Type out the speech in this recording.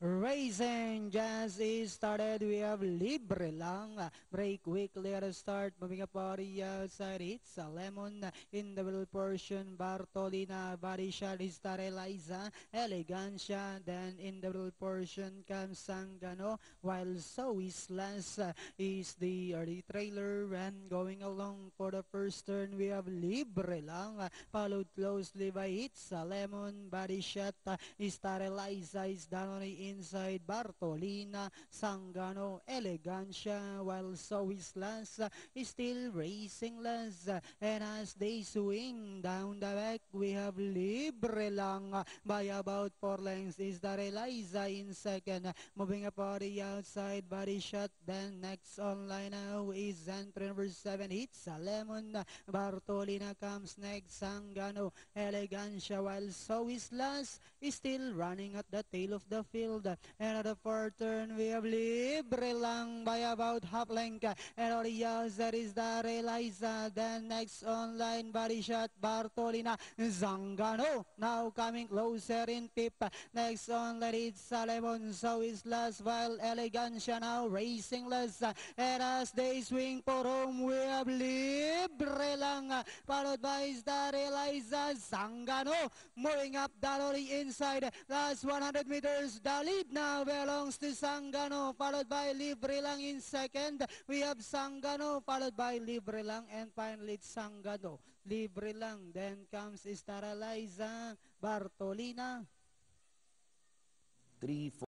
Racing just started. We have Libre lang. Break quickly at the start. Moving up on the outside. It's a Lemon in the middle portion. Bartolina. Body shot is Tareliza. Elegancia. Then in the middle portion comes Sangano. While So Islas is the early trailer. And going along for the first turn, we have Libre lang. Followed closely by It's a Lemon. Body shot is Tareliza is down on the inside. Bartolina, Sangano, Elegancia, while So Islas is still racing less. And as they swing down the back, we have Libre lang by about 4 lengths. Is that Eliza in second? Moving up on the outside, Body Shot. Then next online now is entry number 7. It's a Lemon. Bartolina comes next. Sangano, Elegancia, while So Islas is still running at the tail of the field. And at the fourth turn, we have Libre lang by about half length. And on the outside is the Eliza. Then next online, Body Shot, Bartolina, Zangano. Now coming closer in fifth. Next online, it's Salemon. So is last, while Elegancia now racing less. And as they swing for home, we have Libre lang. Followed by Star Eliza, Zangano. Moving up down on the inside. Last 100 meters, the lead now belongs to Sangano, followed by Libre lang in second. We have Sangano, followed by Libre lang, and finally Sangano. Libre lang, then comes Staraliza, Bartolina. 3-4.